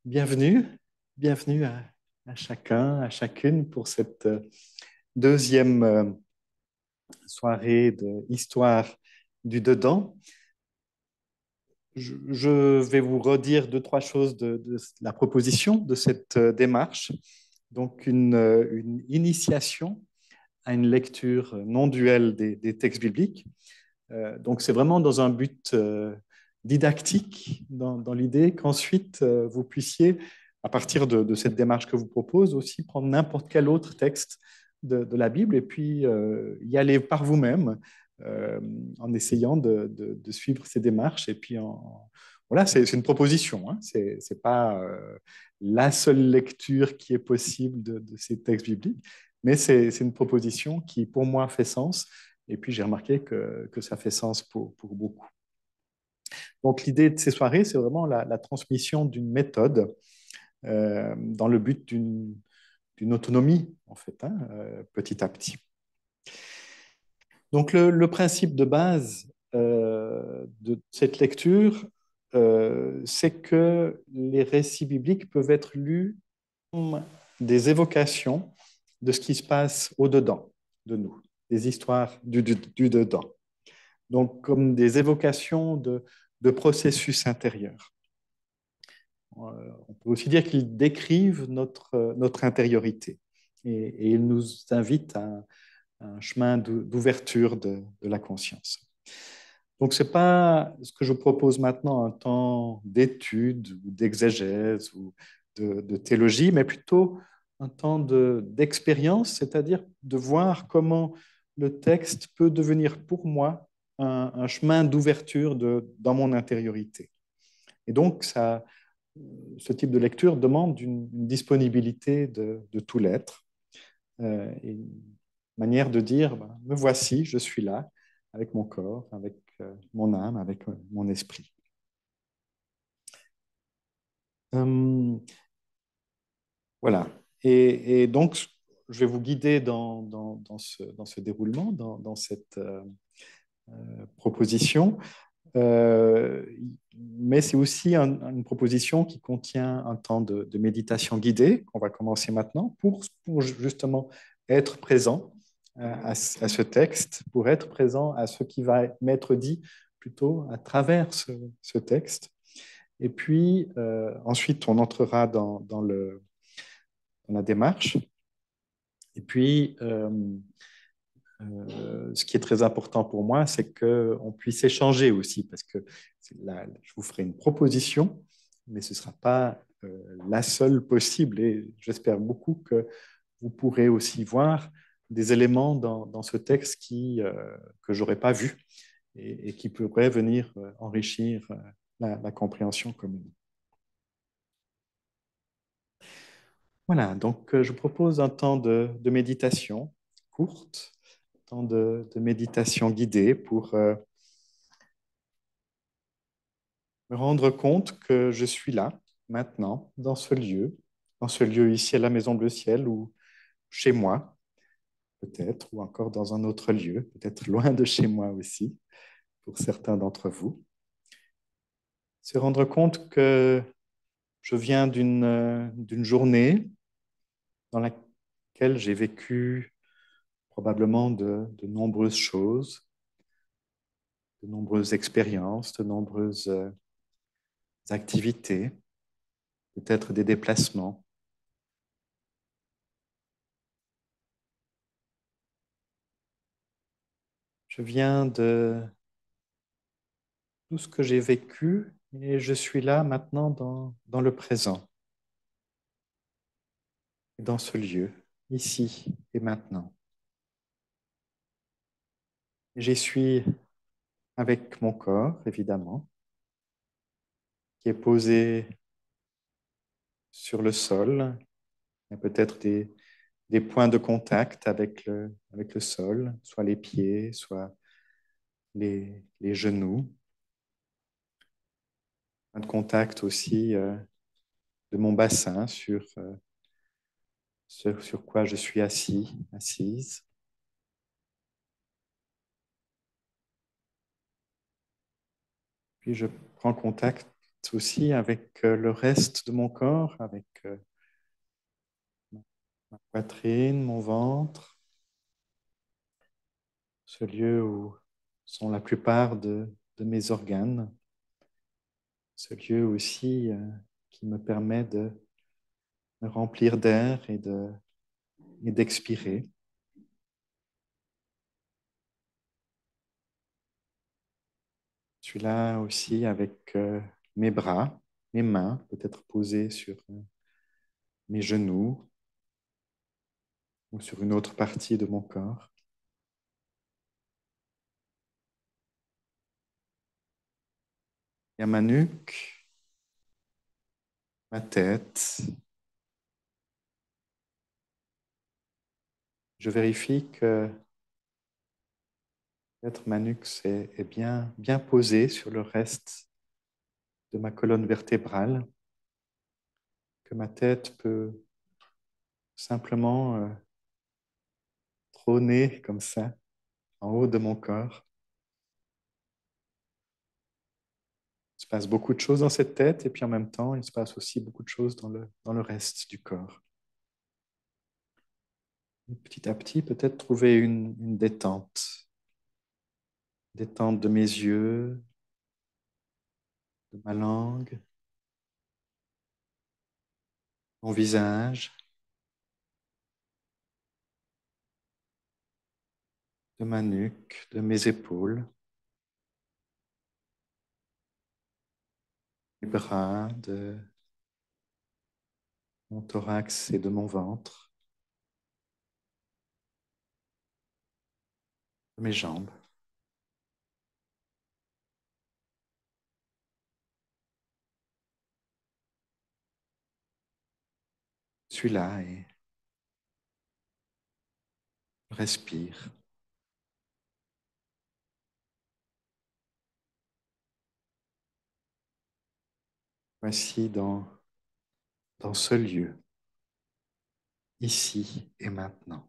Bienvenue, bienvenue à chacun, à chacune pour cette deuxième soirée de Histoire du dedans. Je vais vous redire deux, trois choses de la proposition de cette démarche. Donc, une initiation à une lecture non duelle des textes bibliques. Donc, c'est vraiment dans un but didactique, dans l'idée qu'ensuite vous puissiez, à partir de cette démarche que vous propose, aussi prendre n'importe quel autre texte de la Bible et puis y aller par vous-même euh, en essayant de suivre ces démarches. Et puis, voilà, c'est une proposition. Hein. C'est pas la seule lecture qui est possible de ces textes bibliques, mais c'est une proposition qui, pour moi, fait sens et puis, j'ai remarqué que ça fait sens pour beaucoup. Donc, l'idée de ces soirées, c'est vraiment la transmission d'une méthode dans le but d'une autonomie, en fait, hein, petit à petit. Donc, le principe de base de cette lecture, c'est que les récits bibliques peuvent être lus comme des évocations de ce qui se passe au-dedans de nous, des histoires du dedans. Donc comme des évocations de processus intérieurs. On peut aussi dire qu'ils décrivent notre intériorité et ils nous invitent à un chemin d'ouverture de la conscience. Donc, ce n'est pas ce que je propose maintenant un temps d'étude ou d'exégèse ou de théologie, mais plutôt un temps d'expérience, c'est-à-dire de voir comment le texte peut devenir pour moi un chemin d'ouverture dans mon intériorité. Et donc, ce type de lecture demande une disponibilité de tout l'être, et une manière de dire, ben, me voici, je suis là, avec mon corps, avec mon âme, avec mon esprit. Euh, voilà. Et donc, je vais vous guider dans ce déroulement, dans cette proposition. Euh, mais c'est aussi une proposition qui contient un temps de méditation guidée qu'on va commencer maintenant pour justement être présent à ce texte, pour être présent à ce qui va m'être dit plutôt à travers ce texte. Et puis ensuite, on entrera dans la démarche. Et puis, ce qui est très important pour moi, c'est qu'on puisse échanger aussi, parce que là, je vous ferai une proposition, mais ce ne sera pas la seule possible. Et j'espère beaucoup que vous pourrez aussi voir des éléments dans ce texte que je n'aurais pas vu et qui pourraient venir enrichir la compréhension commune. Voilà, donc je propose un temps de méditation courte, un temps de méditation guidée pour me rendre compte que je suis là, maintenant, dans ce lieu ici à la Maison Bleu Ciel ou chez moi, peut-être, ou encore dans un autre lieu, peut-être loin de chez moi aussi, pour certains d'entre vous. Se rendre compte que je viens d'une journée dans laquelle j'ai vécu probablement de nombreuses choses, de nombreuses expériences, de nombreuses activités, peut-être des déplacements. Je viens de tout ce que j'ai vécu et je suis là maintenant dans le présent, dans ce lieu, ici et maintenant. J'y suis avec mon corps, évidemment, qui est posé sur le sol. Il y a peut-être des points de contact avec le sol, soit les pieds, soit les genoux. Un contact aussi de mon bassin sur quoi je suis assis, assise. Puis je prends contact aussi avec le reste de mon corps, avec ma poitrine, mon ventre, ce lieu où sont la plupart de mes organes, ce lieu aussi qui me permet de me remplir d'air et d'expirer. Je suis là aussi avec mes bras, mes mains, peut-être posées sur mes genoux ou sur une autre partie de mon corps. Il y a ma nuque, ma tête. Je vérifie que peut-être ma nuque est bien, bien posée sur le reste de ma colonne vertébrale, que ma tête peut simplement trôner comme ça en haut de mon corps. Il se passe beaucoup de choses dans cette tête et puis en même temps, il se passe aussi beaucoup de choses dans le reste du corps. Et petit à petit, peut-être trouver une détente. Détente de mes yeux, de ma langue, mon visage, de ma nuque, de mes épaules, mes bras, de mon thorax et de mon ventre, de mes jambes. Je suis là et je respire. Voici dans ce lieu, ici et maintenant.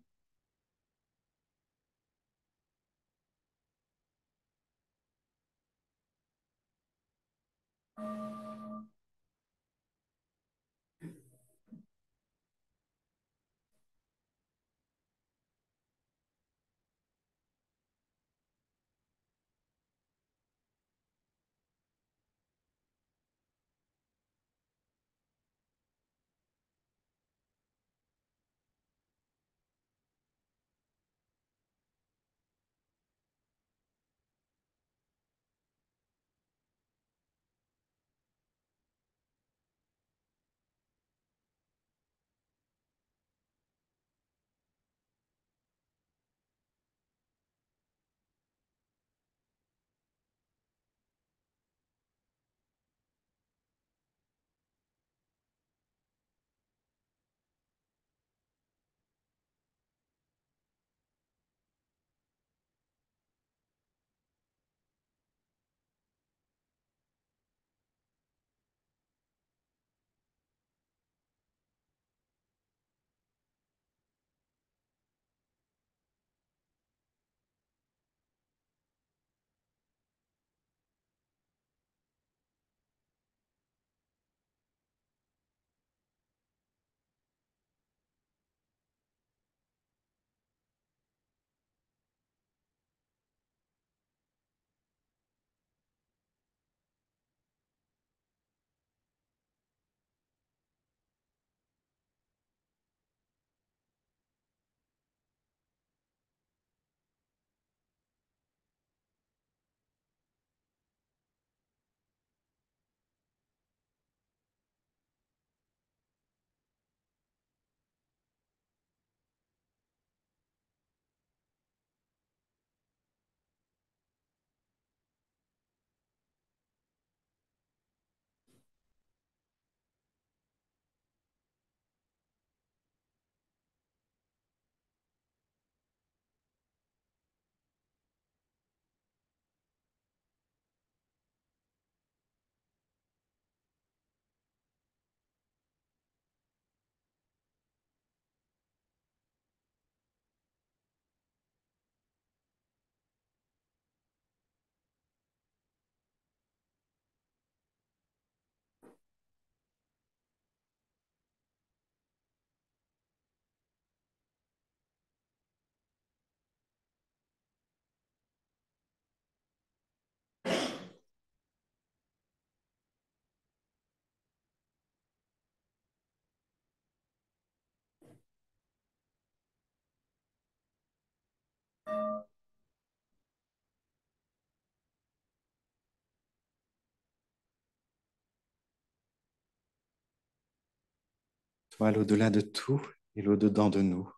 toi l'au-delà de tout et l'au-dedans de nous.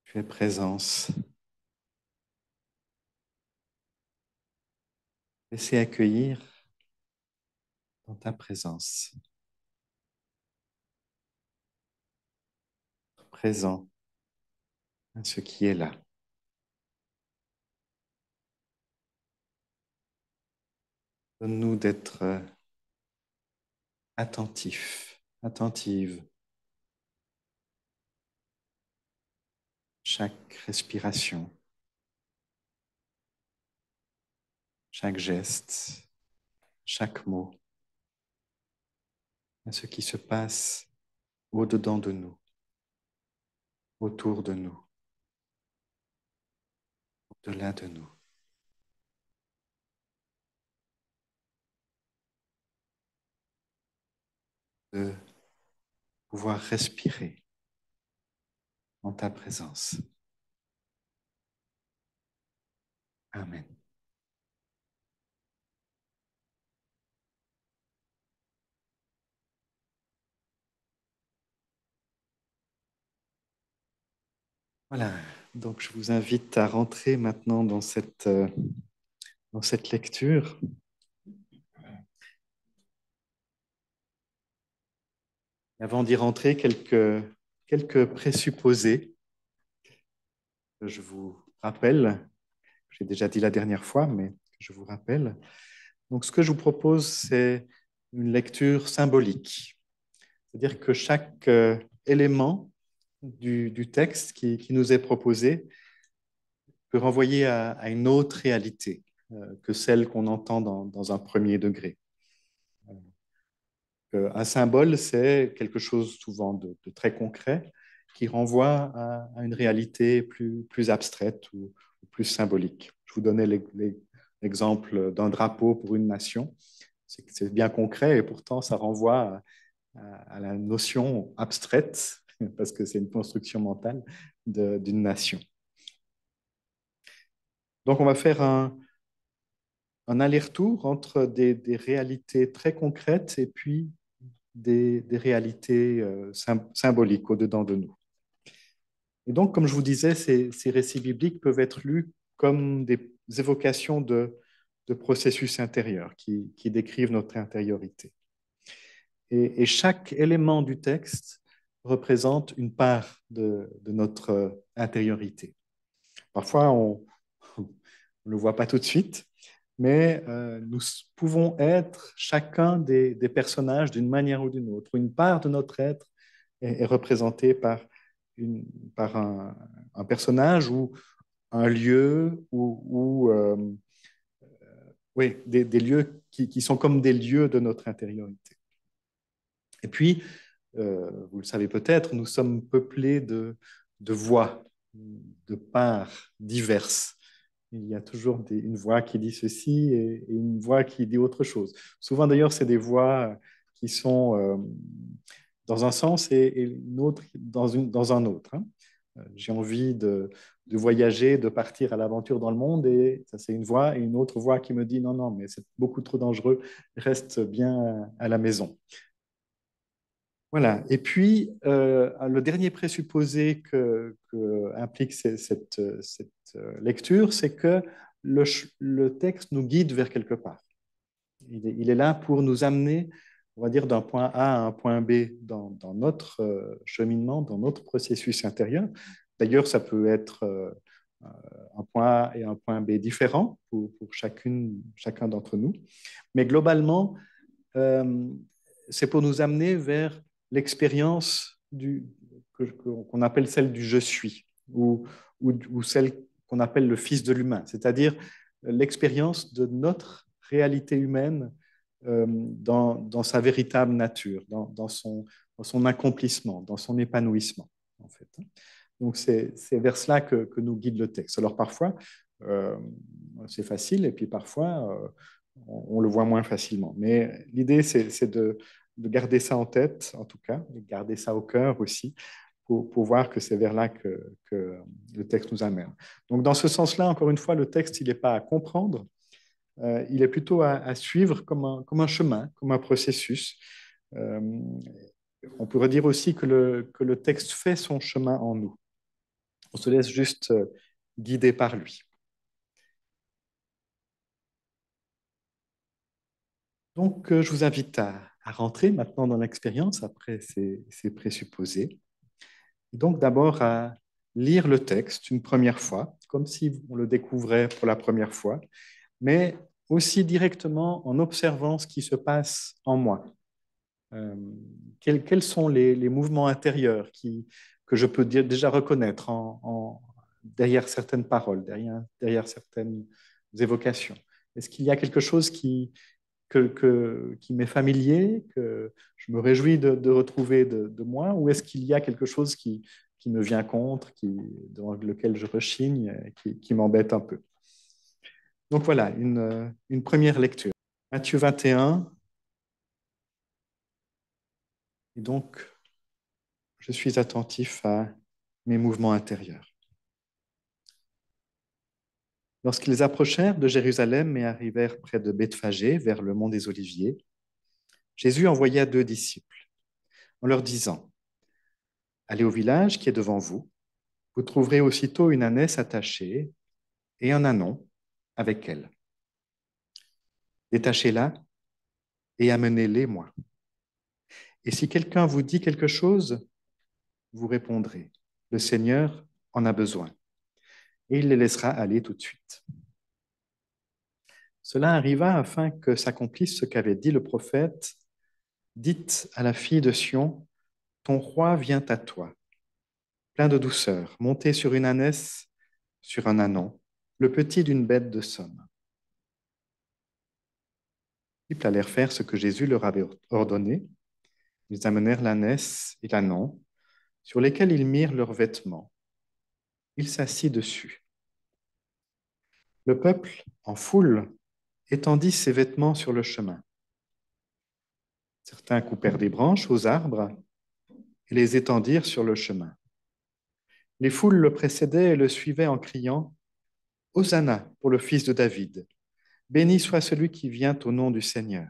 Tu es présence. Laissez accueillir dans ta présence, présent à ce qui est là. Donne-nous d'être attentif, attentive. Chaque respiration, chaque geste, chaque mot, à ce qui se passe au-dedans de nous, autour de nous, au-delà de nous. De pouvoir respirer en ta présence. Amen. Voilà, donc je vous invite à rentrer maintenant dans cette lecture. Avant d'y rentrer, quelques présupposés que je vous rappelle. J'ai déjà dit la dernière fois, mais je vous rappelle. Donc, ce que je vous propose, c'est une lecture symbolique. C'est-à-dire que chaque élément du texte qui nous est proposé peut renvoyer à une autre réalité que celle qu'on entend dans un premier degré. Un symbole, c'est quelque chose souvent de très concret qui renvoie à une réalité plus abstraite ou plus symbolique. Je vous donnais l'exemple d'un drapeau pour une nation. C'est bien concret et pourtant ça renvoie à la notion abstraite, parce que c'est une construction mentale d'une nation. Donc on va faire un aller-retour entre des réalités très concrètes et puis des réalités symboliques au-dedans de nous. Et donc, comme je vous disais, ces récits bibliques peuvent être lus comme des évocations de processus intérieurs qui décrivent notre intériorité. Et chaque élément du texte représente une part de notre intériorité. Parfois, on ne le voit pas tout de suite, mais nous pouvons être chacun des personnages d'une manière ou d'une autre. Une part de notre être est représentée par un personnage ou un lieu ou oui, des lieux qui sont comme des lieux de notre intériorité. Et puis, vous le savez peut-être, nous sommes peuplés de voix, de parts diverses. Il y a toujours une voix qui dit ceci et une voix qui dit autre chose. Souvent d'ailleurs, c'est des voix qui sont dans un sens et une autre dans un autre. Hein. J'ai envie de voyager, de partir à l'aventure dans le monde et ça c'est une voix et une autre voix qui me dit non, non, mais c'est beaucoup trop dangereux, reste bien à la maison. Voilà. Et puis, le dernier présupposé que implique cette lecture, c'est que le texte nous guide vers quelque part. Il est là pour nous amener, on va dire, d'un point A à un point B dans notre cheminement, dans notre processus intérieur. D'ailleurs, ça peut être un point A et un point B différents pour chacun d'entre nous. Mais globalement, euh, c'est pour nous amener vers l'expérience qu'on appelle celle du je suis, ou celle qu'on appelle le fils de l'humain, c'est-à-dire l'expérience de notre réalité humaine dans sa véritable nature, dans son accomplissement, dans son épanouissement, en fait. Donc c'est vers cela que nous guide le texte. Alors parfois, euh, c'est facile, et puis parfois, on le voit moins facilement. Mais l'idée, c'est de garder ça en tête, en tout cas, de garder ça au cœur aussi, pour voir que c'est vers là que le texte nous amène. Donc, dans ce sens-là, encore une fois, le texte, il n'est pas à comprendre, il est plutôt à suivre comme un chemin, comme un processus. Euh, On pourrait dire aussi que le texte fait son chemin en nous. On se laisse juste guider par lui. Donc, je vous invite à rentrer maintenant dans l'expérience après ces présupposés. Donc, d'abord à lire le texte une première fois, comme si on le découvrait pour la première fois, mais aussi directement en observant ce qui se passe en moi. Euh, quels sont les mouvements intérieurs que je peux déjà reconnaître derrière certaines paroles, derrière certaines évocations? Est-ce qu'il y a quelque chose qui m'est familier, que je me réjouis de retrouver de moi, ou est-ce qu'il y a quelque chose qui me vient contre, dans lequel je rechigne, qui m'embête un peu? Donc voilà, une première lecture. Matthieu 21, et donc je suis attentif à mes mouvements intérieurs. Lorsqu'ils approchèrent de Jérusalem et arrivèrent près de Bethphagée, vers le mont des Oliviers, Jésus envoya 2 disciples en leur disant, allez au village qui est devant vous, vous trouverez aussitôt une ânesse attachée et un ânon avec elle. Détachez-la et amenez-les moi. Et si quelqu'un vous dit quelque chose, vous répondrez, le Seigneur en a besoin. Et il les laissera aller tout de suite. Cela arriva afin que s'accomplisse ce qu'avait dit le prophète. Dites à la fille de Sion, ton roi vient à toi, plein de douceur, monté sur une ânesse, sur un ânon, le petit d'une bête de somme. Les disciples allèrent faire ce que Jésus leur avait ordonné. Ils amenèrent l'ânesse et l'ânon, sur lesquels ils mirent leurs vêtements. Il s'assit dessus. Le peuple, en foule, étendit ses vêtements sur le chemin. Certains coupèrent des branches aux arbres et les étendirent sur le chemin. Les foules le précédaient et le suivaient en criant « Hosanna pour le fils de David ! Béni soit celui qui vient au nom du Seigneur.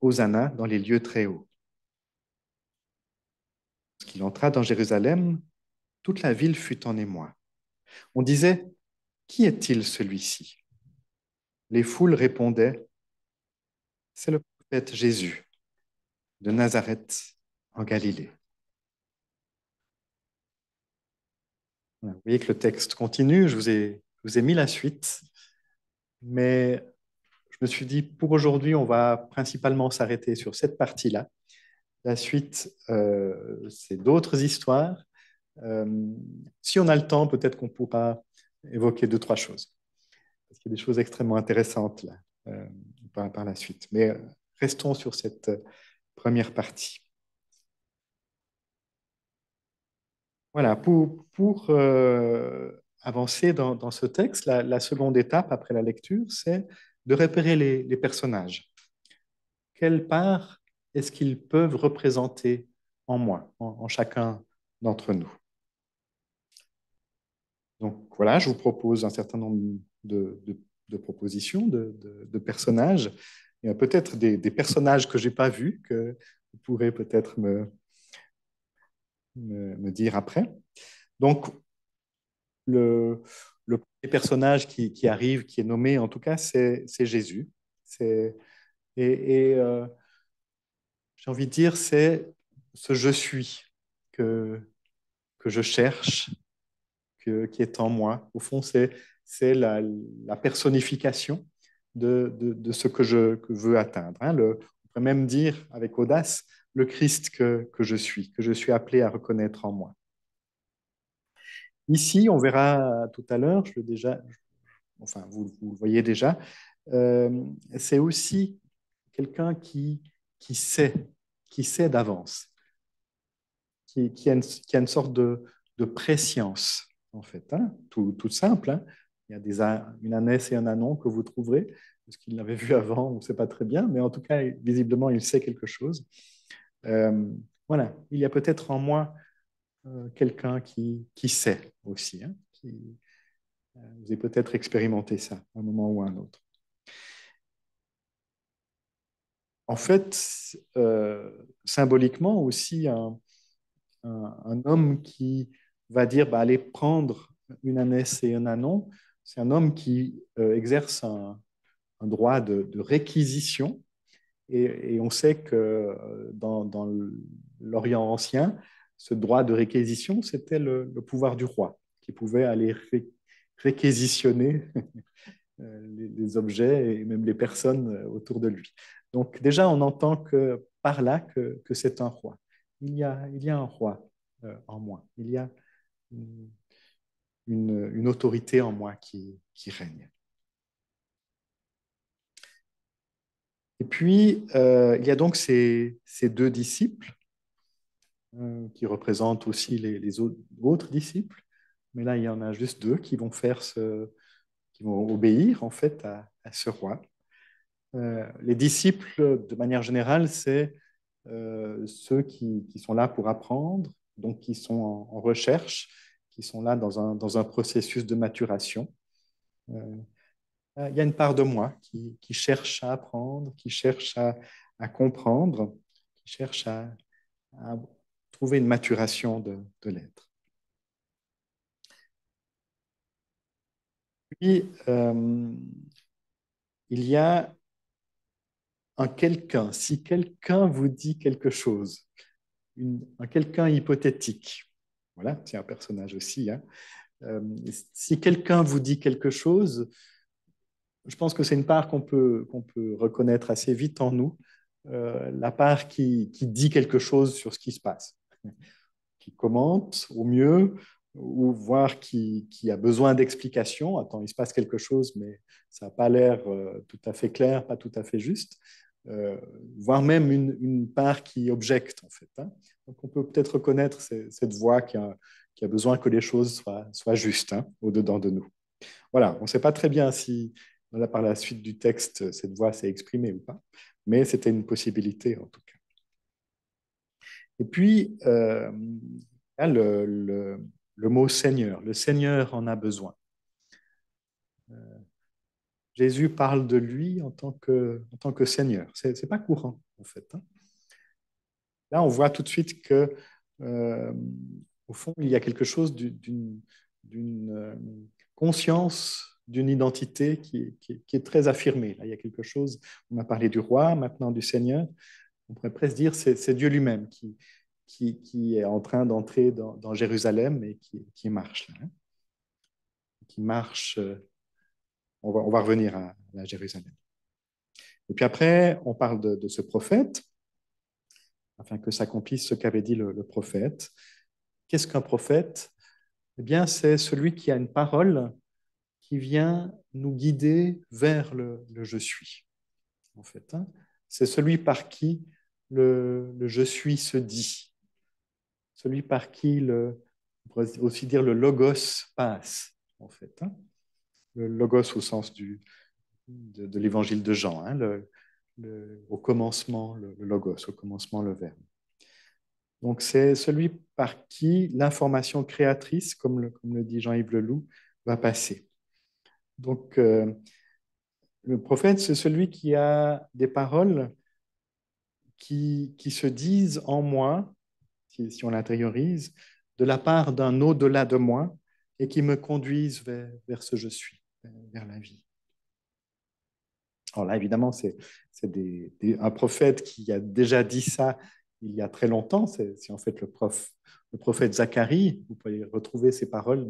Hosanna dans les lieux très hauts. » Lorsqu'il entra dans Jérusalem, toute la ville fut en émoi. On disait « Qui est-il celui-ci » Les foules répondaient « C'est le prophète Jésus de Nazareth en Galilée. » Voilà, vous voyez que le texte continue, je vous ai mis la suite, mais je me suis dit, pour aujourd'hui, on va principalement s'arrêter sur cette partie-là. La suite, c'est d'autres histoires. Si on a le temps, peut-être qu'on pourra évoquer 2, 3 choses, parce qu'il y a des choses extrêmement intéressantes là, par la suite. Mais restons sur cette première partie. Voilà, pour avancer dans ce texte, la seconde étape après la lecture, c'est de repérer les personnages. Quelle part est-ce qu'ils peuvent représenter en moi, en chacun d'entre nous? Donc voilà, je vous propose un certain nombre de propositions, de personnages. Il y a peut-être des personnages que je n'ai pas vus, que vous pourrez peut-être me dire après. Donc, le premier personnage qui arrive, qui est nommé en tout cas, c'est Jésus. C'est, et j'ai envie de dire, c'est ce je suis que je cherche, qui est en moi. Au fond, c'est la personnification de ce que veux atteindre. Hein. On pourrait même dire avec audace le Christ que je suis appelé à reconnaître en moi. Ici, on verra tout à l'heure, je le déjà, enfin, vous le voyez déjà, c'est aussi quelqu'un qui sait, qui sait d'avance, qui a une sorte de préscience, en fait, hein, tout simple. Hein. Il y a une ânesse et un ânon que vous trouverez, parce qu'il l'avait vu avant, on ne sait pas très bien, mais en tout cas, visiblement, il sait quelque chose. Euh, voilà, il y a peut-être en moi quelqu'un qui sait aussi, hein, vous avez peut-être expérimenté ça à un moment ou à un autre. En fait, symboliquement aussi un homme qui va dire bah, allez prendre une ânesse et un ânon. C'est un homme qui exerce un droit de réquisition. Et on sait que dans l'Orient ancien, ce droit de réquisition, c'était le pouvoir du roi, qui pouvait aller réquisitionner les objets et même les personnes autour de lui. Donc déjà, on entend que par là que c'est un roi. Il y a un roi en moi. Il y a une, une autorité en moi qui règne. Et puis, il y a donc ces deux disciples qui représentent aussi les autres disciples. Mais là, il y en a juste deux qui vont qui vont obéir en fait à ce roi. Les disciples, de manière générale, c'est ceux qui sont là pour apprendre, donc qui sont en recherche, qui sont là dans un processus de maturation. Il y a une part de moi qui cherche à apprendre, qui cherche à comprendre, qui cherche à trouver une maturation de l'être. Puis, il y a un quelqu'un. Si quelqu'un vous dit quelque chose, un quelqu'un hypothétique, voilà, c'est un personnage aussi, hein. Si quelqu'un vous dit quelque chose, je pense que c'est une part qu'on peut reconnaître assez vite en nous, la part qui dit quelque chose sur ce qui se passe, qui commente au mieux, ou voir qui a besoin d'explications. Attends, il se passe quelque chose, mais ça n'a pas l'air tout à fait clair, pas tout à fait juste. Voire même une part qui objecte, en fait, hein. Donc, on peut peut-être reconnaître cette voix qui a besoin que les choses soient justes, hein, au-dedans de nous. Voilà, on ne sait pas très bien si, là, par la suite du texte, cette voix s'est exprimée ou pas, mais c'était une possibilité, en tout cas. Et puis, le mot Seigneur. Le Seigneur en a besoin. Jésus parle de lui en tant que Seigneur. Ce n'est pas courant, en fait, hein. Là, on voit tout de suite que, euh, au fond, il y a quelque chose d'une conscience d'une identité qui est très affirmée. Là, il y a quelque chose, on a parlé du roi, maintenant du Seigneur. On pourrait presque dire que c'est Dieu lui-même qui est en train d'entrer dans Jérusalem et qui marche, là, hein. Qui marche, on va revenir à Jérusalem. Et puis après, on parle de ce prophète, afin que s'accomplisse ce qu'avait dit le prophète. Qu'est-ce qu'un prophète? Eh bien, c'est celui qui a une parole qui vient nous guider vers le je suis, en fait, hein. C'est celui par qui le je suis se dit, celui par qui on pourrait aussi dire le logos passe, en fait, hein. Le logos au sens de l'évangile de Jean, hein, au commencement, le logos, au commencement, le verbe. Donc, c'est celui par qui l'information créatrice, comme le dit Jean-Yves Leloup, va passer. Donc, le prophète, c'est celui qui a des paroles qui se disent en moi, si on l'intériorise, de la part d'un au-delà de moi et qui me conduisent vers ce je suis, vers la vie. Alors là, évidemment, c'est un prophète qui a déjà dit ça il y a très longtemps. C'est en fait le prophète Zacharie. Vous pouvez retrouver ces paroles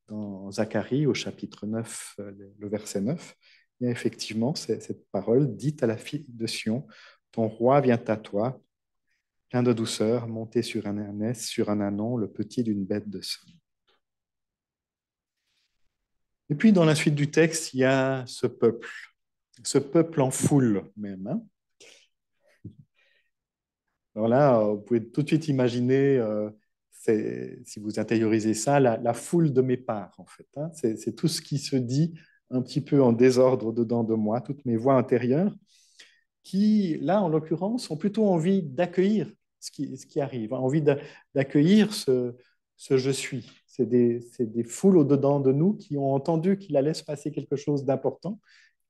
dans Zacharie au chapitre 9, le verset 9. Il y a effectivement cette parole dite à la fille de Sion, ton roi vient à toi, plein de douceur, monté sur un ânesse, sur un ânon, le petit d'une bête de somme. Et puis, dans la suite du texte, il y a ce peuple en foule même, hein. Alors là, vous pouvez tout de suite imaginer, si vous intériorisez ça, la foule de mes parts, en fait, hein. C'est tout ce qui se dit un petit peu en désordre dedans de moi, toutes mes voix intérieures, qui, là, en l'occurrence, ont plutôt envie d'accueillir ce qui arrive, hein, envie d'accueillir ce je suis. C'est des foules au-dedans de nous qui ont entendu qu'il allait se passer quelque chose d'important,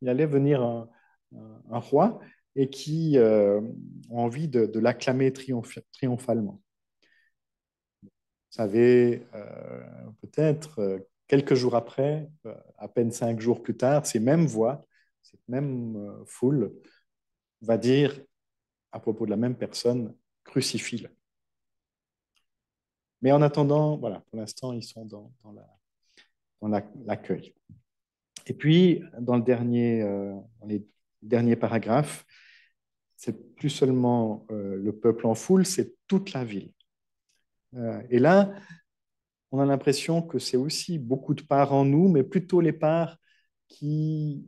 il allait venir un roi, et qui ont envie de l'acclamer triomphalement. Vous savez, peut-être quelques jours après, à peine 5 jours plus tard, ces mêmes voix, cette même foule va dire à propos de la même personne, crucifie-le. Mais en attendant, voilà, pour l'instant, ils sont dans l'accueil. Et puis, dans les derniers paragraphes, c'est plus seulement le peuple en foule, c'est toute la ville. Et là, on a l'impression que c'est aussi beaucoup de parts en nous, mais plutôt les parts qui,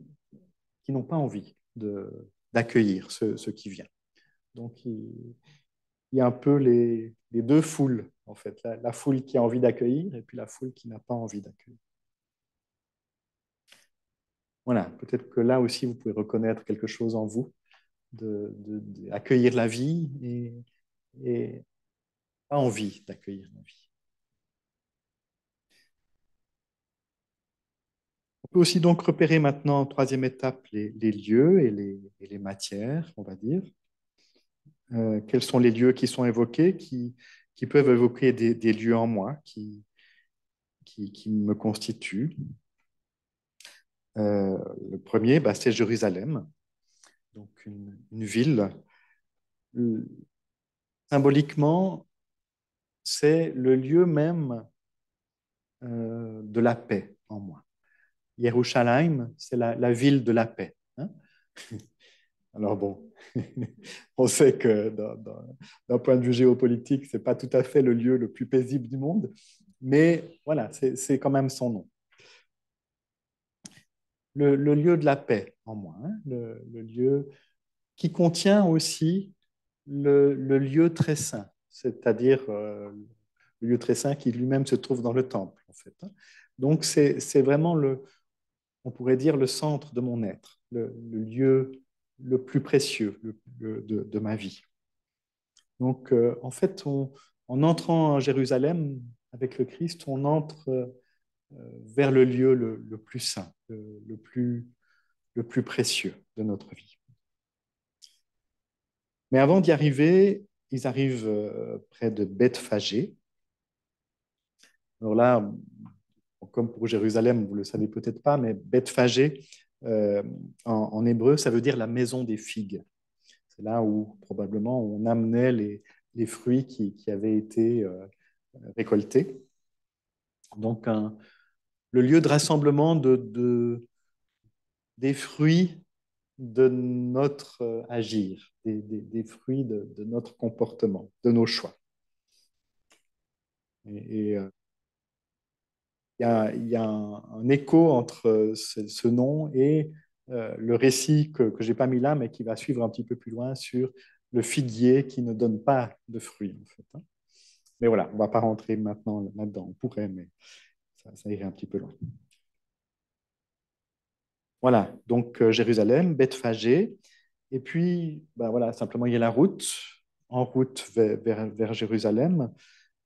qui n'ont pas envie d'accueillir ce qui vient. Donc, il y a un peu les deux foules, en fait. La foule qui a envie d'accueillir et puis la foule qui n'a pas envie d'accueillir. Voilà, peut-être que là aussi, vous pouvez reconnaître quelque chose en vous, d'accueillir la vie et pas envie d'accueillir la vie. On peut aussi donc repérer maintenant, en troisième étape, les lieux et les matières, on va dire. Quels sont les lieux qui sont évoqués, qui peuvent évoquer des lieux en moi, qui me constituent. Le premier, bah, c'est Jérusalem, donc une ville. Symboliquement, c'est le lieu même de la paix en moi. Yerushalayim, c'est la ville de la paix. Hein. Alors bon, on sait que d'un point de vue géopolitique, ce n'est pas tout à fait le lieu le plus paisible du monde, mais voilà, c'est quand même son nom. Le lieu de la paix en moi, hein, le lieu qui contient aussi le lieu très saint, c'est-à-dire le lieu très saint qui lui-même se trouve dans le temple, en fait. Hein. Donc, c'est vraiment, on pourrait dire, le centre de mon être, le lieu le plus précieux de ma vie. Donc, en fait, en entrant à Jérusalem avec le Christ, on entre vers le lieu le plus saint, le plus précieux de notre vie. Mais avant d'y arriver, ils arrivent près de Bethphagée. Alors là, comme pour Jérusalem, vous ne le savez peut-être pas, mais Bethphagée, en hébreu, ça veut dire la maison des figues. C'est là où probablement on amenait les fruits qui avaient été récoltés. Donc, le lieu de rassemblement des fruits de notre agir, des fruits de notre comportement, de nos choix. Et il y a un écho entre ce nom et le récit que je n'ai pas mis là, mais qui va suivre un petit peu plus loin sur le figuier qui ne donne pas de fruits. En fait, hein. Mais voilà, on ne va pas rentrer maintenant là-dedans. On pourrait, mais ça irait un petit peu loin. Voilà, donc Jérusalem, Bethphagée, et puis ben voilà, simplement il y a la route, en route vers Jérusalem.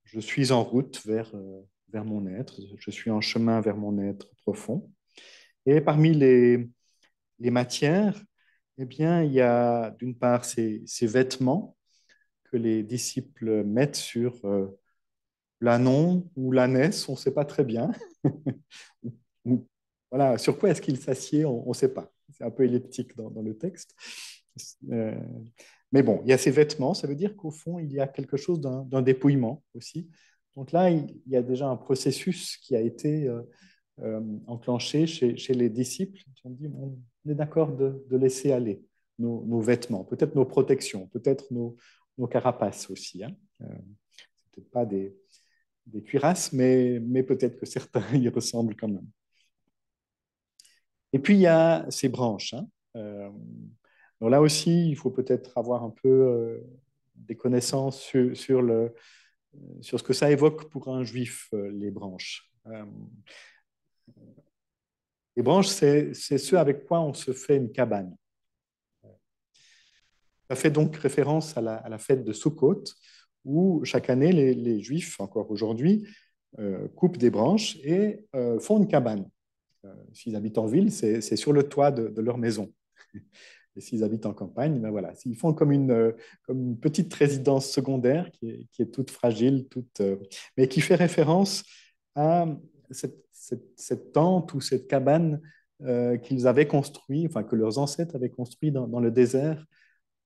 Je suis en route vers mon être, je suis en chemin vers mon être profond. Et parmi les matières, eh bien, il y a d'une part ces vêtements que les disciples mettent sur l'ânon ou l'ânesse, on ne sait pas très bien. Voilà, sur quoi est-ce qu'il s'assied, on ne sait pas. C'est un peu elliptique dans le texte. Euh, mais bon, il y a ces vêtements, ça veut dire qu'au fond, il y a quelque chose d'un dépouillement aussi. Donc là, il y a déjà un processus qui a été enclenché chez les disciples. Ils ont dit, on est d'accord de laisser aller nos vêtements, peut-être nos protections, peut-être nos carapaces aussi. Hein. C'est peut-être pas des cuirasses, mais peut-être que certains y ressemblent quand même. Et puis, il y a ces branches. Hein. Donc là aussi, il faut peut-être avoir un peu des connaissances sur ce que ça évoque pour un juif, les branches. Les branches, c'est ce avec quoi on se fait une cabane. Ça fait donc référence à la fête de Sukkot, où chaque année, les Juifs, encore aujourd'hui, coupent des branches et font une cabane. S'ils habitent en ville, c'est sur le toit de leur maison. Et s'ils habitent en campagne, ben voilà, ils font comme une petite résidence secondaire qui est toute fragile, mais qui fait référence à cette tente ou cette cabane qu'ils avaient construit, enfin que leurs ancêtres avaient construit dans le désert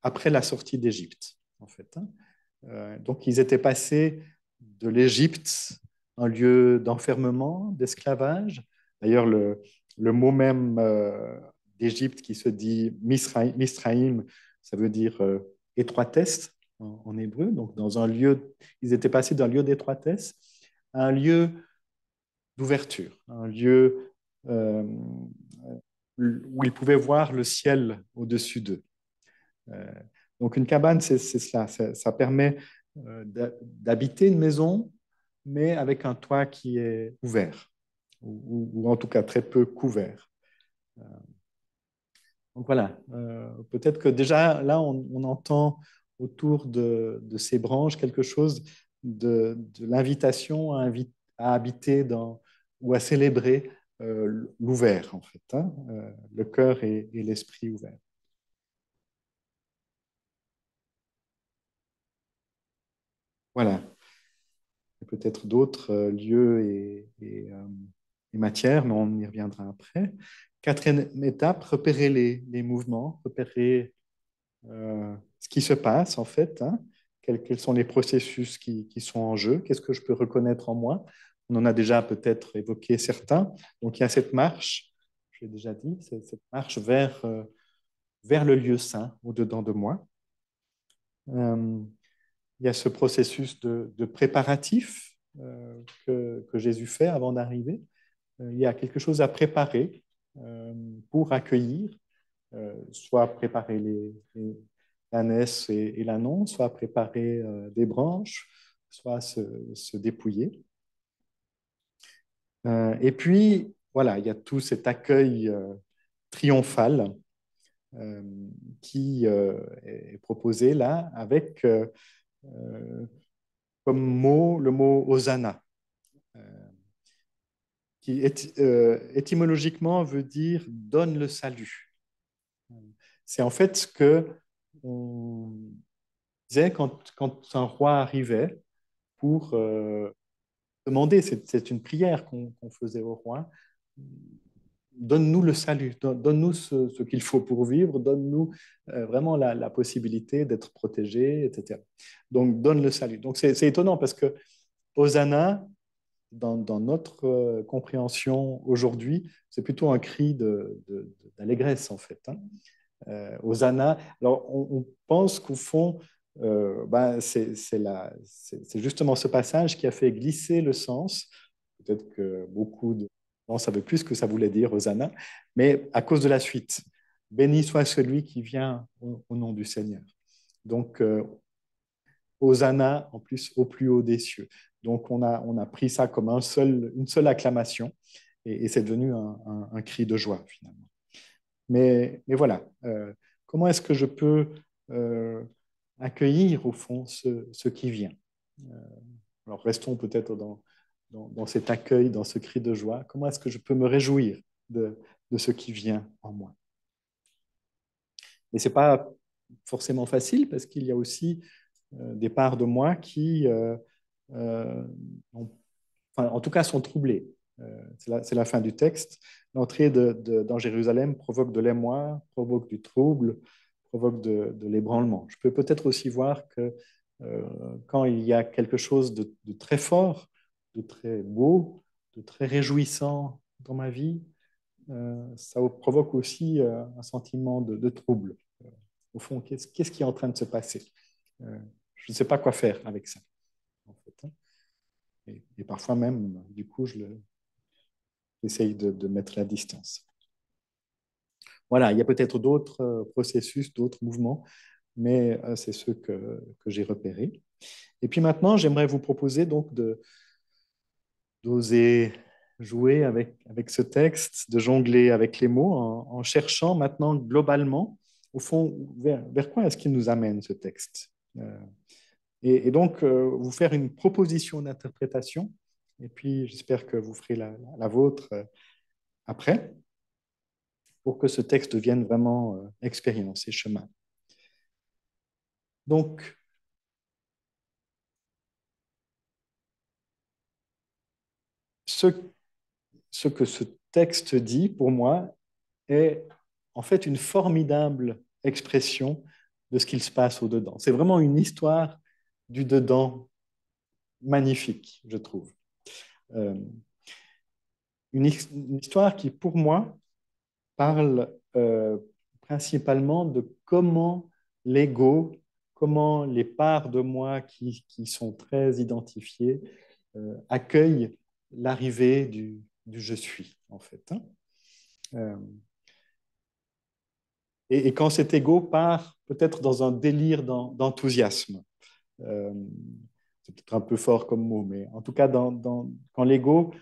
après la sortie d'Égypte, en fait. Hein. Donc, ils étaient passés de l'Égypte, un lieu d'enfermement, d'esclavage. D'ailleurs, le mot même d'Égypte qui se dit Misraïm, ça veut dire étroitesse en hébreu. Donc, dans un lieu, ils étaient passés d'un lieu d'étroitesse à un lieu d'ouverture, un lieu où ils pouvaient voir le ciel au-dessus d'eux. Euh, donc une cabane, c'est cela. Ça permet d'habiter une maison, mais avec un toit qui est ouvert, ou en tout cas très peu couvert. Euh, donc voilà, peut-être que déjà là, on entend autour de ces branches quelque chose de l'invitation à habiter ou à célébrer l'ouvert, en fait, hein, le cœur et l'esprit ouvert. Voilà. Il y a peut-être d'autres lieux et matières, mais on y reviendra après. Quatrième étape, repérer les mouvements, repérer ce qui se passe en fait, hein, quels sont les processus qui sont en jeu, qu'est-ce que je peux reconnaître en moi. On en a déjà peut-être évoqué certains. Donc il y a cette marche, j'ai déjà dit, cette marche vers le lieu saint au-dedans de moi. Euh, il y a ce processus de préparatif que Jésus fait avant d'arriver. Il y a quelque chose à préparer pour accueillir, soit préparer l'ânesse et l'ânon, soit préparer des branches, soit se dépouiller. Et puis, voilà, il y a tout cet accueil triomphal euh, qui est proposé là avec comme mot le mot Hosanna, qui étymologiquement veut dire donne le salut. C'est en fait ce que on disait quand un roi arrivait pour demander, c'est une prière qu'on faisait au roi, donne-nous le salut, donne-nous ce qu'il faut pour vivre, donne-nous vraiment la possibilité d'être protégé, etc. Donc, donne le salut. Donc, c'est étonnant parce que Hosanna, dans notre compréhension aujourd'hui, c'est plutôt un cri d'allégresse, en fait. Hein. Hosanna, alors on pense qu'au fond, c'est justement ce passage qui a fait glisser le sens. Peut-être que beaucoup de gens savaient plus ce que ça voulait dire, Hosanna, mais à cause de la suite. Béni soit celui qui vient au nom du Seigneur. Donc, Hosanna, en plus, au plus haut des cieux. Donc, on a pris ça comme une seule acclamation et c'est devenu un cri de joie, finalement. Mais voilà, comment est-ce que je peux euh, accueillir, au fond, ce qui vient euh, Alors, restons peut-être dans cet accueil, dans ce cri de joie. Comment est-ce que je peux me réjouir de ce qui vient en moi Et ce n'est pas forcément facile parce qu'il y a aussi des parts de moi qui, euh, enfin, en tout cas, sont troublées. C'est la fin du texte. L'entrée dans Jérusalem provoque de l'émoi, provoque du trouble, provoque de l'ébranlement. Je peux peut-être aussi voir que quand il y a quelque chose de très fort, de très beau, de très réjouissant dans ma vie, ça provoque aussi un sentiment de trouble. Au fond, qu'est-ce qui est en train de se passer Je ne sais pas quoi faire avec ça, en fait. Hein. Et parfois même, du coup, j'essaye de mettre la distance. Voilà, il y a peut-être d'autres processus, d'autres mouvements, mais c'est ceux que j'ai repérés. Et puis maintenant, j'aimerais vous proposer donc d'oser jouer avec ce texte, de jongler avec les mots en cherchant maintenant globalement, au fond, vers quoi est-ce qu'il nous amène ce texte et donc, vous faire une proposition d'interprétation, et puis j'espère que vous ferez la vôtre après. pour que ce texte devienne vraiment expérience et chemin. Donc, ce, ce que ce texte dit, pour moi, est en fait une formidable expression de ce qu'il se passe au-dedans. C'est vraiment une histoire du dedans magnifique, je trouve. Euh, une histoire qui, pour moi, parle principalement de comment l'ego, comment les parts de moi qui sont très identifiées accueillent l'arrivée du je suis, en fait. Hein. Euh, et quand cet ego part peut-être dans un délire d'enthousiasme. Euh, c'est peut-être un peu fort comme mot, mais en tout cas, quand l'ego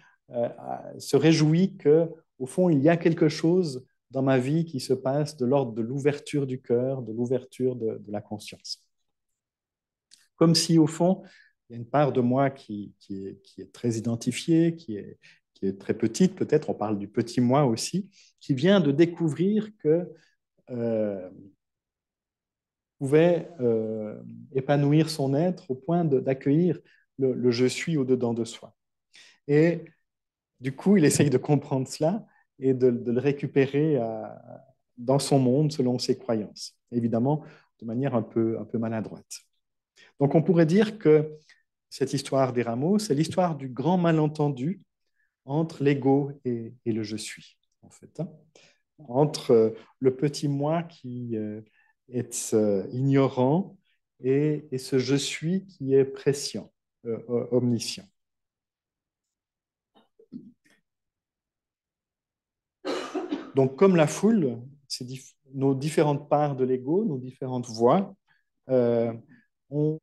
se réjouit que, au fond, il y a quelque chose dans ma vie qui se passe de l'ordre de l'ouverture du cœur, de l'ouverture de la conscience. Comme si, au fond, il y a une part de moi qui est très identifiée, qui est très petite, peut-être, on parle du petit moi aussi, qui vient de découvrir que pouvait épanouir son être au point d'accueillir le je suis au-dedans de soi. Et du coup, il essaye de comprendre cela et de le récupérer dans son monde selon ses croyances, évidemment de manière un peu maladroite. Donc on pourrait dire que cette histoire des rameaux, c'est l'histoire du grand malentendu entre l'ego et le je suis, en fait. Hein, entre le petit moi qui est ignorant et ce je suis qui est prescient, omniscient. Donc, comme la foule, nos différentes parts de l'ego, nos différentes voix, ont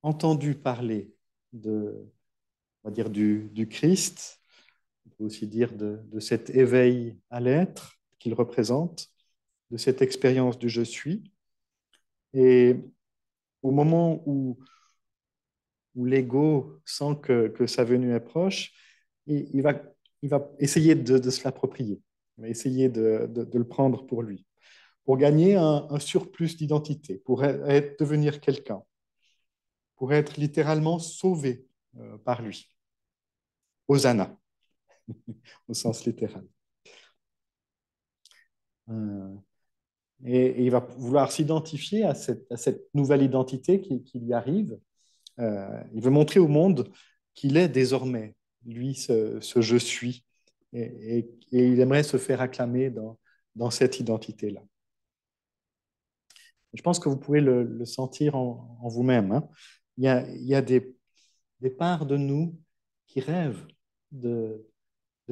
entendu parler on va dire du Christ, on peut aussi dire de cet éveil à l'être qu'il représente, de cette expérience du je suis. Et au moment où l'ego sent que sa venue est proche, il va essayer de se l'approprier, il va essayer de le prendre pour lui, pour gagner un surplus d'identité, pour devenir quelqu'un, pour être littéralement sauvé par lui. Hosanna, au sens littéral. Euh, et il va vouloir s'identifier à cette nouvelle identité qui lui arrive. Il veut montrer au monde qu'il est désormais, lui, ce je suis. Et il aimerait se faire acclamer dans cette identité-là. Je pense que vous pouvez le sentir en vous-même. Hein. Il y a des parts de nous qui rêvent de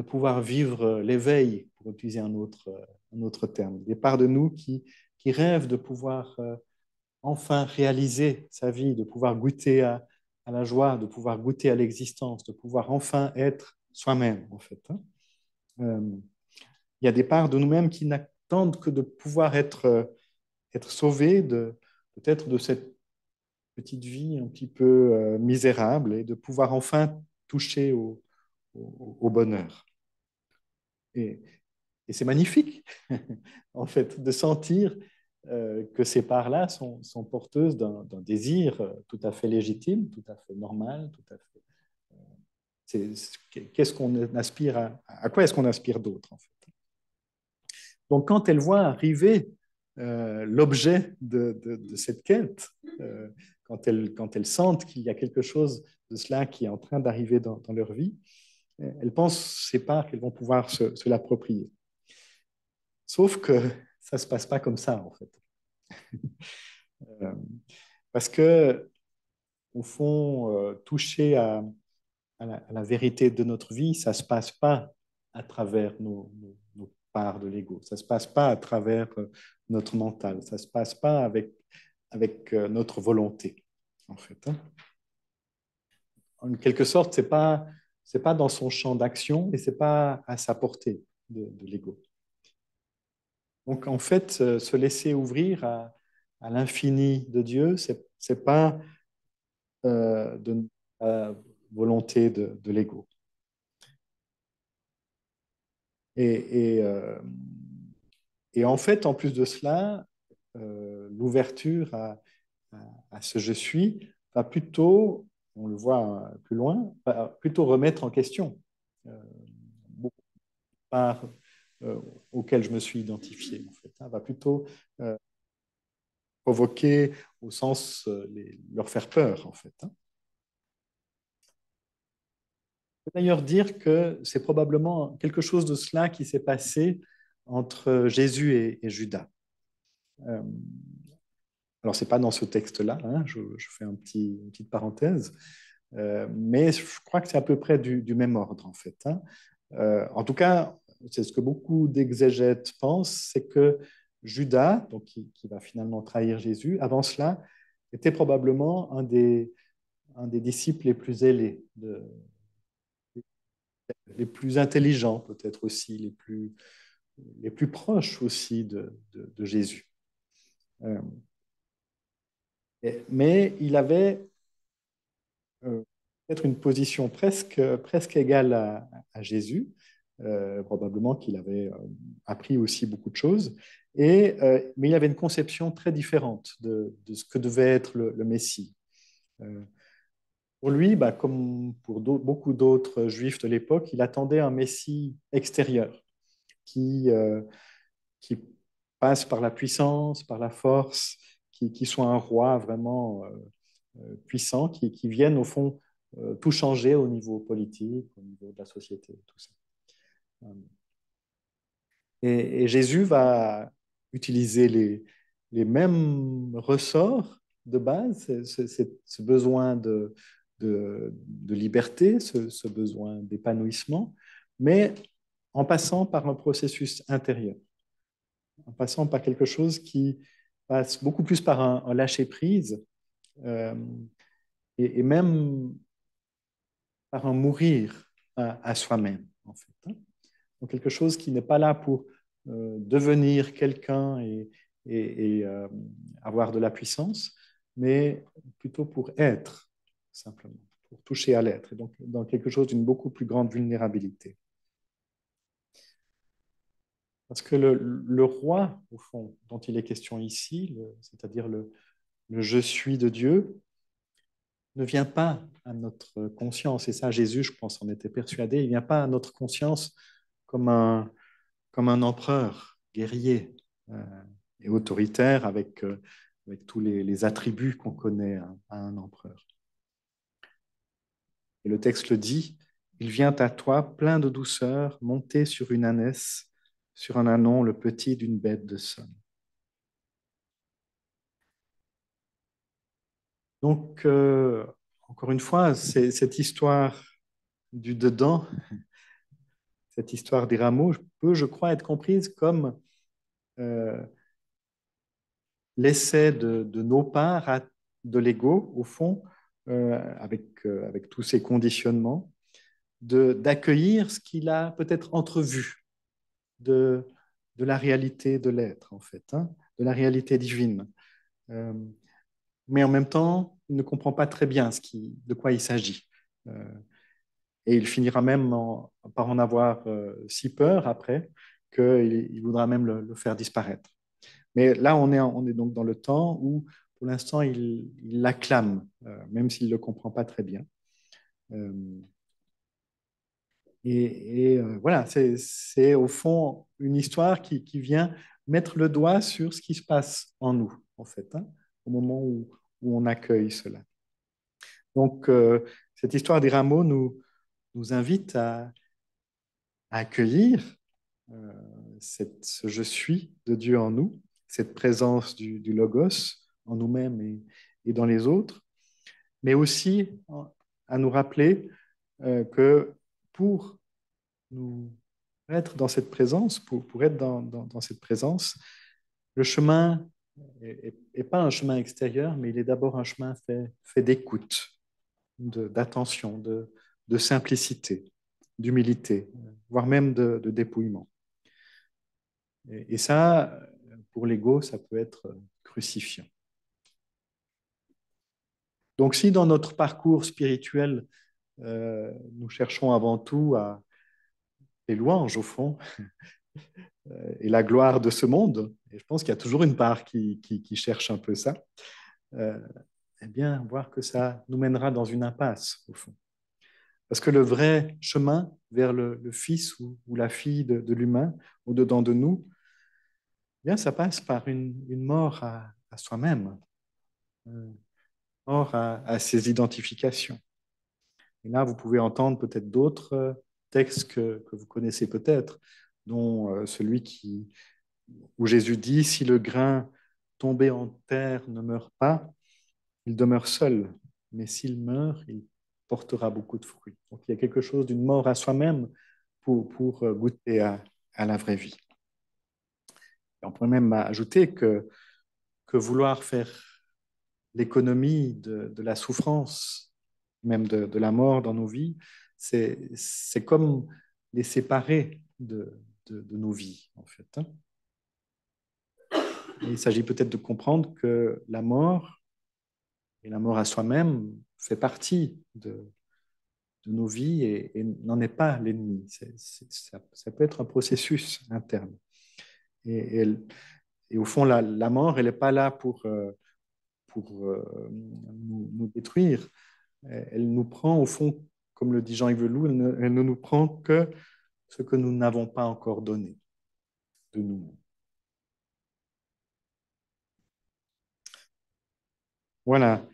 pouvoir vivre l'éveil, pour utiliser un autre terme. Des parts de nous qui rêvent de pouvoir enfin réaliser sa vie, de pouvoir goûter à la joie, de pouvoir goûter à l'existence, de pouvoir enfin être soi-même, en fait. Hein. Euh, il y a des parts de nous-mêmes qui n'attendent que de pouvoir être sauvés peut-être de cette petite vie un petit peu misérable et de pouvoir enfin toucher au bonheur. Et, et c'est magnifique, en fait, de sentir que ces parts-là sont porteuses d'un désir tout à fait légitime, tout à fait normal, tout à fait. Qu'est-ce qu'on aspire à quoi est-ce qu'on aspire d'autre, en fait. Donc, quand elles voient arriver l'objet de cette quête, quand elles sentent qu'il y a quelque chose de cela qui est en train d'arriver dans leur vie, elles pensent ces parts qu'elles vont pouvoir se l'approprier. Sauf que ça ne se passe pas comme ça, en fait. Euh, Parce que, au fond, toucher à la vérité de notre vie, ça ne se passe pas à travers nos parts de l'ego. Ça ne se passe pas à travers notre mental. Ça ne se passe pas avec notre volonté, en fait. Hein. En quelque sorte, c'est pas dans son champ d'action et c'est pas à sa portée de l'ego. Donc, en fait, se laisser ouvrir à l'infini de Dieu, c'est pas de la volonté de l'ego. Et Et en fait, en plus de cela, l'ouverture à ce je suis va plutôt, on le voit plus loin, va plutôt remettre en question beaucoup de parts auxquelles je me suis identifié, en fait, hein, va plutôt euh, provoquer au sens leur faire peur, en fait. Hein. Je peux d'ailleurs dire que c'est probablement quelque chose de cela qui s'est passé entre Jésus et Judas. Euh, alors, ce n'est pas dans ce texte-là, hein, je fais une petite parenthèse, mais je crois que c'est à peu près du même ordre, en fait. Hein. En tout cas, c'est ce que beaucoup d'exégètes pensent, c'est que Judas, donc qui va finalement trahir Jésus, avant cela, était probablement un des disciples les plus ailés, les plus intelligents peut-être aussi, les plus proches aussi de Jésus. Euh, mais il avait peut-être une position presque égale à Jésus, probablement qu'il avait appris aussi beaucoup de choses, mais il avait une conception très différente de ce que devait être le Messie. Euh, pour lui, bah, comme pour beaucoup d'autres juifs de l'époque, il attendait un Messie extérieur qui, qui passe par la puissance, par la force, qui soit un roi vraiment puissant, qui vienne au fond tout changer au niveau politique, au niveau de la société, tout ça. Et Jésus va utiliser les mêmes ressorts de base, ce besoin de liberté, ce besoin d'épanouissement, mais en passant par un processus intérieur, en passant par quelque chose qui passe beaucoup plus par un lâcher-prise euh, et même par un mourir à soi-même, en fait. Hein. Donc quelque chose qui n'est pas là pour devenir quelqu'un et avoir de la puissance, mais plutôt pour être, simplement, pour toucher à l'être, et donc dans quelque chose d'une beaucoup plus grande vulnérabilité. Parce que le roi, au fond, dont il est question ici, c'est-à-dire le je suis de Dieu, ne vient pas à notre conscience. Et ça, Jésus, je pense, en était persuadé. Il ne vient pas à notre conscience comme comme un empereur guerrier et autoritaire avec tous les attributs qu'on connaît à un empereur. Et le texte le dit, il vient à toi plein de douceur, monté sur une ânesse, sur un ânon, le petit d'une bête de somme. Donc, encore une fois, c'est cette histoire du dedans, cette histoire des rameaux peut, je crois, être comprise comme euh, l'essai de nos parts de l'ego, au fond, avec tous ces conditionnements, d'accueillir ce qu'il a peut-être entrevu de, de la réalité de l'être, en fait, hein, de la réalité divine. Euh, mais en même temps, il ne comprend pas très bien de quoi il s'agit. Euh, et il finira même par en avoir si peur après qu'il voudra même le faire disparaître. Mais là, on est donc dans le temps où, pour l'instant, il l'acclame, même s'il ne le comprend pas très bien. Euh, voilà, c'est au fond une histoire qui vient mettre le doigt sur ce qui se passe en nous, en fait, hein, au moment où on accueille cela. Donc, cette histoire des rameaux nous invite à accueillir euh, ce je suis de Dieu en nous, cette présence du Logos en nous-mêmes et dans les autres, mais aussi à nous rappeler que pour nous être dans cette présence, pour être dans cette présence, le chemin n'est pas un chemin extérieur, mais il est d'abord un chemin fait d'écoute, d'attention, de simplicité, d'humilité, voire même de dépouillement. Et ça, pour l'ego, ça peut être crucifiant. Donc si dans notre parcours spirituel, nous cherchons avant tout à les louanges, au fond, et la gloire de ce monde, et je pense qu'il y a toujours une part qui cherche un peu ça, euh, eh bien, voir que ça nous mènera dans une impasse, au fond. Parce que le vrai chemin vers le fils ou la fille de l'humain, au-dedans de nous, eh bien, ça passe par une mort à soi-même, une mort à ses identifications. Et là, vous pouvez entendre peut-être d'autres textes que vous connaissez peut-être, dont celui où Jésus dit, si le grain tombé en terre ne meurt pas, il demeure seul, mais s'il meurt, il portera beaucoup de fruits. Donc il y a quelque chose d'une mort à soi-même pour goûter à la vraie vie. Et on pourrait même ajouter que vouloir faire l'économie de la souffrance, même de la mort dans nos vies, c'est comme les séparer de nos vies, en fait. Hein. Et il s'agit peut-être de comprendre que la mort et la mort à soi-même fait partie de nos vies et n'en est pas l'ennemi. Ça peut être un processus interne. Et, et, et au fond, la mort, elle n'est pas là pour nous détruire. Elle nous prend, au fond, comme le dit Jean-Yves Leloup, elle ne nous prend que ce que nous n'avons pas encore donné de nous. Voilà.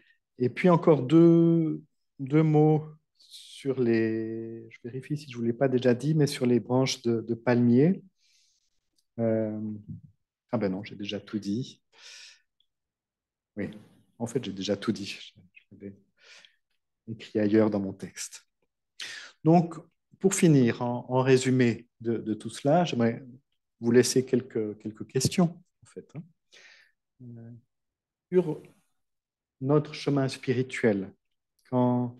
Et puis encore deux mots sur les... Je vérifie si je ne vous l'ai pas déjà dit, mais sur les branches de palmier. Euh, Ah ben non, j'ai déjà tout dit. Oui, en fait, j'ai déjà tout dit. Je l'avais écrit ailleurs dans mon texte. Donc, pour finir, en résumé de tout cela, j'aimerais vous laisser quelques questions, en fait, hein, sur notre chemin spirituel. Quand,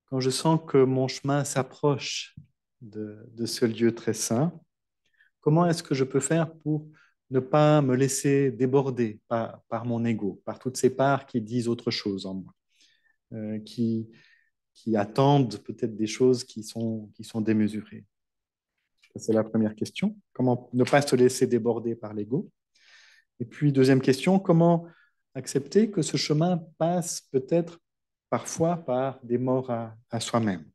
quand je sens que mon chemin s'approche de ce lieu très saint, comment est-ce que je peux faire pour ne pas me laisser déborder par mon ego, par toutes ces parts qui disent autre chose en moi, euh, qui, qui attendent peut-être des choses qui sont démesurées. C'est la première question. Comment ne pas se laisser déborder par l'ego? Et puis, deuxième question, comment accepter que ce chemin passe peut-être parfois par des morts à soi-même?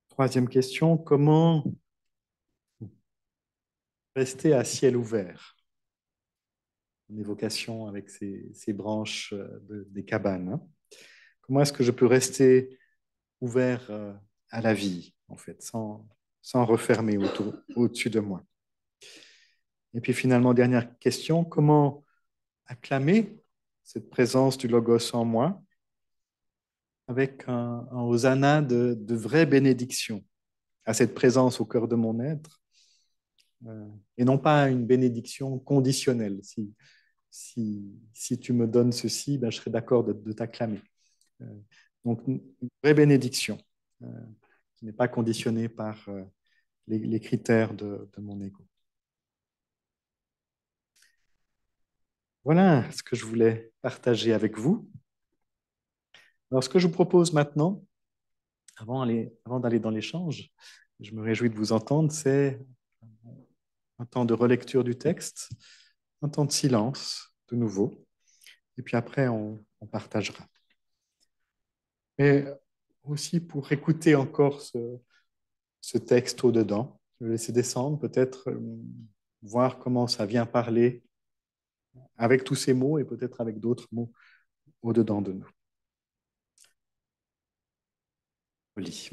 Troisième question, comment rester à ciel ouvert? Une évocation avec ces branches des cabanes. Hein. Comment est-ce que je peux rester ouvert à la vie, en fait, sans refermer au-dessus de moi? Et puis finalement, dernière question, comment acclamer cette présence du Logos en moi avec un hosanna de vraie bénédiction à cette présence au cœur de mon être, et non pas une bénédiction conditionnelle. Si tu me donnes ceci, ben, je serai d'accord de t'acclamer. Euh, donc, une vraie bénédiction euh, qui n'est pas conditionnée par les critères de mon ego. Voilà ce que je voulais partager avec vous. Alors, ce que je vous propose maintenant, avant d'aller dans l'échange, je me réjouis de vous entendre, c'est un temps de relecture du texte, un temps de silence de nouveau, et puis après, on partagera. Mais aussi pour écouter encore ce texte au-dedans, je vais laisser descendre, peut-être voir comment ça vient parler avec tous ces mots et peut-être avec d'autres mots au-dedans de nous. Au lit.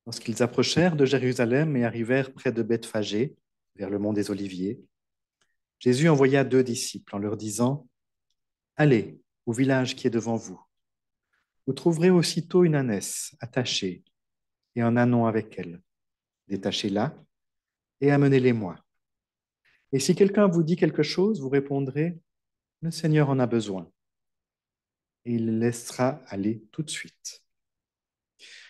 Lorsqu'ils approchèrent de Jérusalem et arrivèrent près de Bethphagée, vers le mont des Oliviers, Jésus envoya deux disciples en leur disant, allez au village qui est devant vous. Vous trouverez aussitôt une ânesse attachée et un ânon avec elle. Détachez-la et amenez-les-moi. Et si quelqu'un vous dit quelque chose, vous répondrez, le Seigneur en a besoin. Et il le laissera aller tout de suite.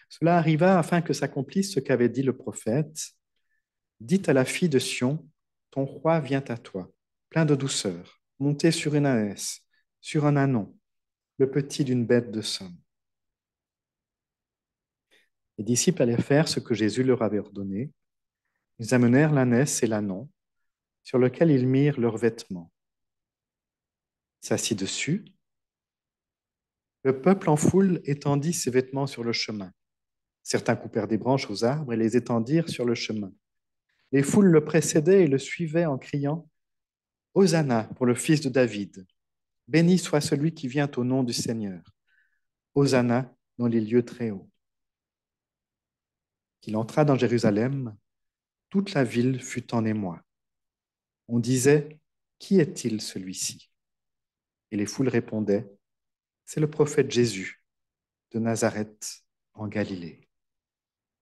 Cela arriva afin que s'accomplisse ce qu'avait dit le prophète. Dites à la fille de Sion, ton roi vient à toi, plein de douceur, monté sur une ânesse, sur un ânon, le petit d'une bête de somme. Les disciples allèrent faire ce que Jésus leur avait ordonné. Ils amenèrent l'ânesse et l'ânon, sur lequel ils mirent leurs vêtements. S'assit dessus. Le peuple en foule étendit ses vêtements sur le chemin. Certains coupèrent des branches aux arbres et les étendirent sur le chemin. Les foules le précédaient et le suivaient en criant « Hosanna pour le fils de David ! Béni soit celui qui vient au nom du Seigneur. Hosanna dans les lieux très hauts. » Qu'il entra dans Jérusalem, toute la ville fut en émoi. On disait « Qui est-il celui-ci » Et les foules répondaient « C'est le prophète Jésus de Nazareth en Galilée. »